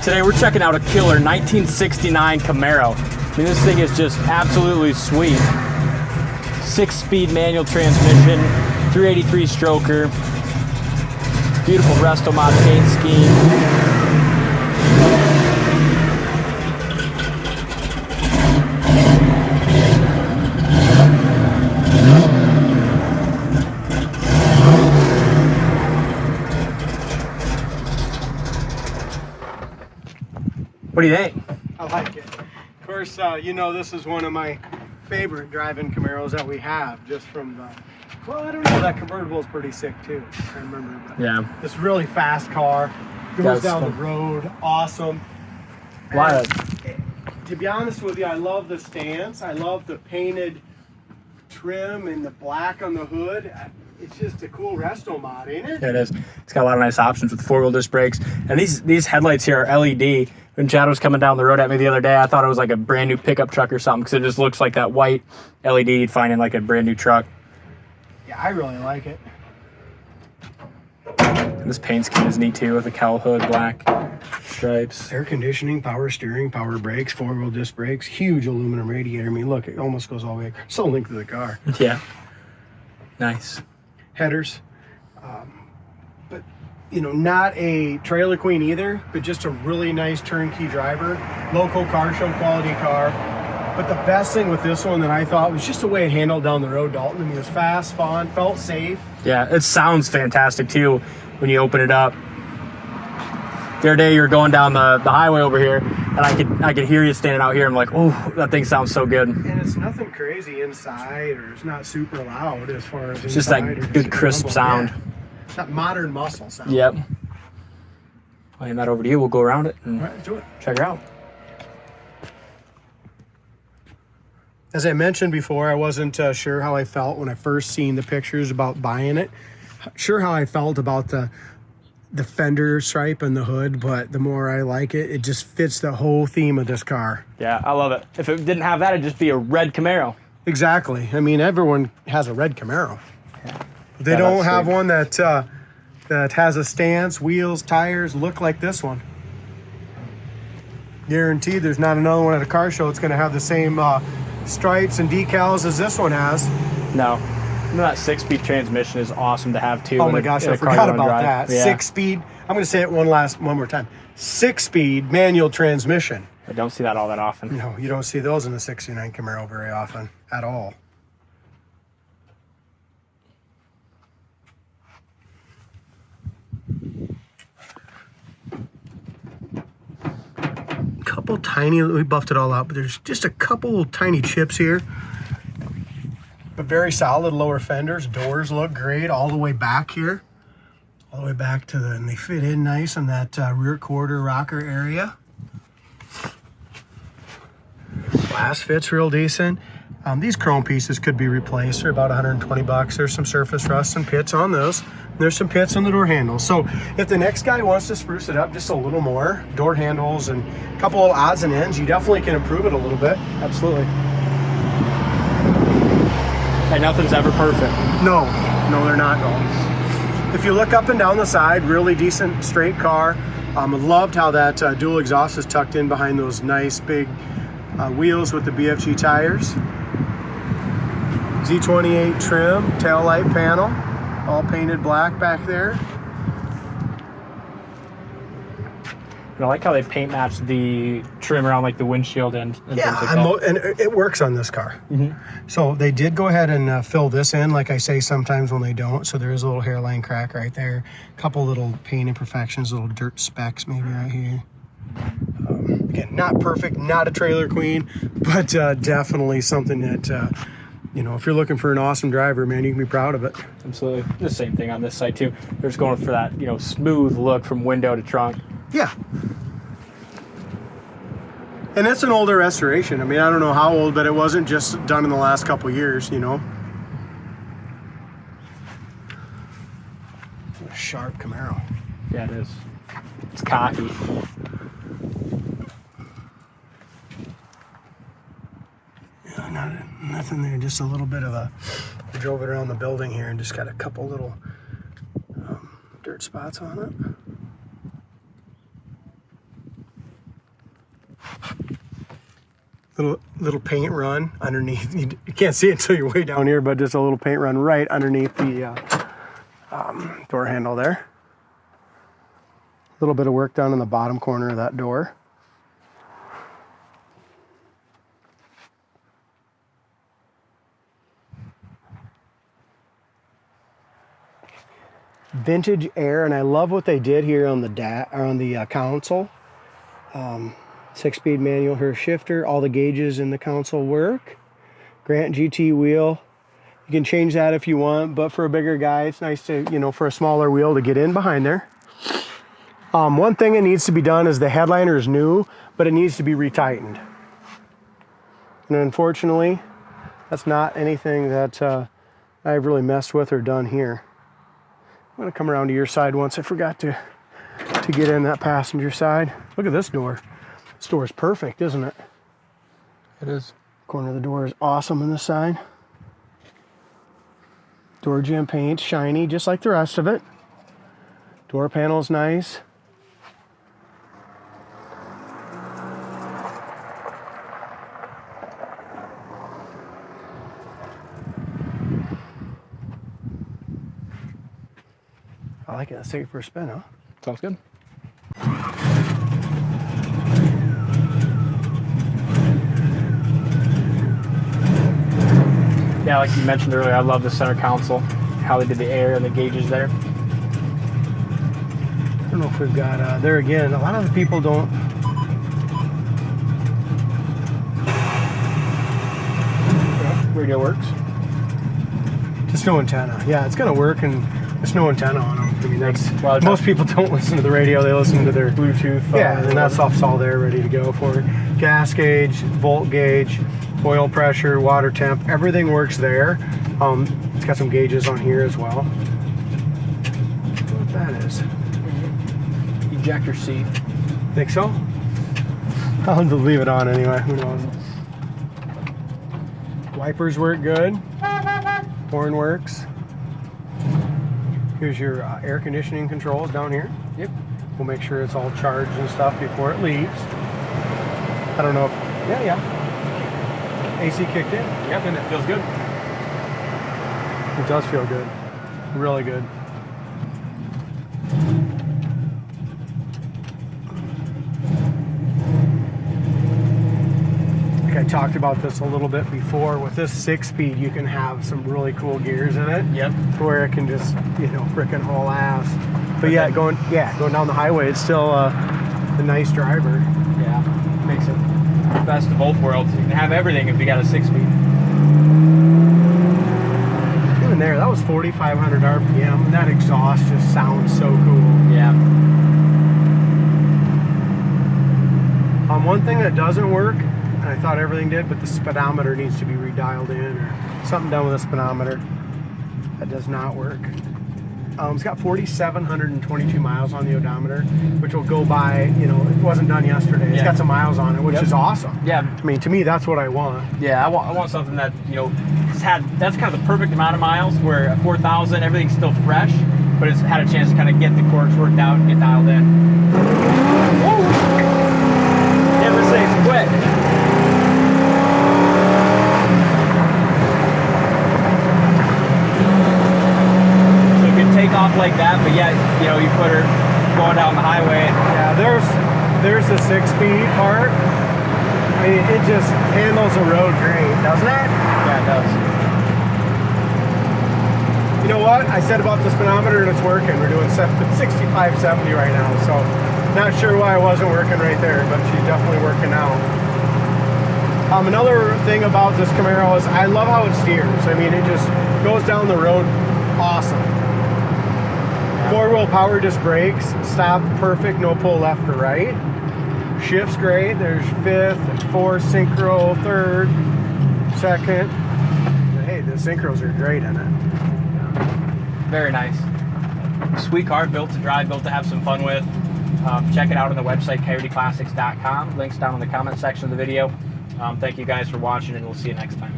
Today we're checking out a killer 1969 Camaro. I mean, this thing is just absolutely sweet. 6-speed manual transmission, 383 stroker, beautiful Restomod paint scheme. What do you think? I like it. Of course, you know, this is one of my favorite driving Camaros that we have, just from the, well, I don't know, that convertible is pretty sick too. I remember. But yeah. This really fast car, goes down the road, awesome. To be honest with you, I love the stance. I love the painted trim and the black on the hood. It's just a cool Restomod, ain't it? It is. It's got a lot of nice options with 4-wheel disc brakes. And these headlights here are LED. When Chad was coming down the road at me the other day, I thought it was like a brand new pickup truck or something, because it just looks like that white LED you'd find in like a brand new truck. Yeah, I really like it. And this paint scheme is neat too, with the cowl hood, black stripes. Air conditioning, power steering, power brakes, 4-wheel disc brakes, huge aluminum radiator. I mean, look, it almost goes all the way across the length of the car. Yeah. Nice. Headers. But, you know, not a trailer queen either, but just a really nice turnkey driver. Local car show quality car. But the best thing with this one that I thought was just the way it handled down the road, Dalton. I mean, it was fast, fun, felt safe. Yeah, it sounds fantastic too when you open it up. The other day you were going down the highway over here, and I could hear you standing out here. I'm like, oh, that thing sounds so good. And it's nothing crazy inside, or it's not super loud as far as it's just that good crisp sound. Yeah. It's that modern muscle sound. Yep. I'll hand that over to you. We'll go around it and do it. Check her out. As I mentioned before, I wasn't sure how I felt when I first seen the pictures about buying it. Sure how I felt about the fender stripe and the hood, but the more I like it, it just fits the whole theme of this car. Yeah, I love it. If it didn't have that, it'd just be a red Camaro. Exactly. I mean, everyone has a red Camaro. Yeah. They don't have one that has a stance, wheels, tires, look like this one. Guaranteed there's not another one at a car show that's going to have the same stripes and decals as this one has. No. That 6-speed transmission is awesome to have too. Oh my gosh, I forgot about that. Yeah. 6-speed. I'm going to say it one more time. 6-speed manual transmission. I don't see that all that often. No, you don't see those in the 69 Camaro very often at all. Couple tiny, we buffed it all out, but there's just a couple tiny chips here. But very solid lower fenders. Doors look great all the way back here. All the way back to and they fit in nice in that rear quarter rocker area. Glass fits real decent. These chrome pieces could be replaced. They're about 120 bucks. There's some surface rust and pits on those. There's some pits on the door handles. So if the next guy wants to spruce it up just a little more, door handles and a couple of odds and ends, you definitely can improve it a little bit. Absolutely. And nothing's ever perfect. No, they're not. No. If you look up and down the side, really decent straight car. Loved how that dual exhaust is tucked in behind those nice big wheels with the BFG tires. Z28 trim, taillight panel, all painted black back there. And I like how they paint match the trim around like the windshield and yeah, things like that. And it works on this car. Mm-hmm. So they did go ahead and fill this in, like I say sometimes when they don't. So there is a little hairline crack right there. A couple little paint imperfections, little dirt specks maybe right here. Again, not perfect, not a trailer queen, but definitely something that, you know, if you're looking for an awesome driver, man, you can be proud of it. Absolutely. The same thing on this side too. They're just going for that, you know, smooth look from window to trunk. Yeah. And it's an older restoration. I mean, I don't know how old, but it wasn't just done in the last couple years, you know. A sharp Camaro. Yeah, it is. It's cocky. Yeah, nothing there, just a little bit of a, I drove it around the building here and just got a couple little dirt spots on it. Little paint run underneath. You can't see it until you're way down here, but just a little paint run right underneath the door handle there. A little bit of work done in the bottom corner of that door. Vintage air, and I love what they did here on the console. 6-speed manual Hurst-shifter. All the gauges in the console work. Grant GT wheel. You can change that if you want, but for a bigger guy, it's nice to, you know, for a smaller wheel to get in behind there. One thing that needs to be done is the headliner is new, but it needs to be retightened. And unfortunately, that's not anything that I've really messed with or done here. I'm gonna come around to your side once. I forgot to get in that passenger side. Look at this door. This door is perfect, isn't it? It is. Corner of the door is awesome on this side. Door jamb paint, shiny, just like the rest of it. Door panel's nice. I like it. Let's take it for a spin, huh? Sounds good. Yeah, like you mentioned earlier, I love the center console, how they did the air and the gauges there. I don't know if we've got, there again, a lot of the people don't. Radio works. Just no antenna. Yeah, it's going to work, and there's no antenna on them. I mean, that's, well, most people don't listen to the radio, they listen to their Bluetooth. Yeah, and that stuff's all there ready to go for it. Gas gauge, volt gauge, oil pressure, water temp, everything works there. It's got some gauges on here as well. What that is? Ejector seat. Think so? I'll have to leave it on anyway, who knows. Wipers work good. Horn works. Here's your air conditioning controls down here. Yep. We'll make sure it's all charged and stuff before it leaves. I don't know if, yeah. AC kicked in. Yep, and it feels good. It does feel good. Really good. Like I talked about this a little bit before, with this 6-speed you can have some really cool gears in it. Yep. Where it can just, you know, frickin' haul ass. But yeah, going down the highway, it's still a nice driver. Yeah, makes it the best of both worlds. You can have everything if you got a 6-speed. Even there, that was 4,500 RPM, and that exhaust just sounds so cool. Yeah. One thing that doesn't work, and I thought everything did, but the speedometer needs to be redialed in, or something done with the speedometer. That does not work. It's got 4,722 miles on the odometer, which will go by, you know, it wasn't done yesterday. It's got some miles on it, which is awesome. Yeah. I mean, to me, that's what I want. Yeah, I want something that, you know, that's kind of the perfect amount of miles, where at 4,000, everything's still fresh, but it's had a chance to kind of get the quirks worked out and get dialed in. Woo! Never say quit. Take off like that, but yet, you know, you put her going down the highway. Yeah, there's the 6-speed part. I mean, it just handles the road great, doesn't it? Yeah, it does. You know what? I said about the speedometer and it's working. We're doing 65, 70 right now, so not sure why it wasn't working right there, but she's definitely working out. Another thing about this Camaro is I love how it steers. I mean, it just goes down the road awesome. 4-wheel power disc brakes, stop perfect, no pull left or right. Shift's great. There's 5th, 4th, synchro, 3rd, 2nd. Hey, the synchros are great in it. Very nice. Sweet car, built to drive, built to have some fun with. Check it out on the website, coyoteclassics.com. Links down in the comment section of the video. Thank you guys for watching, and we'll see you next time.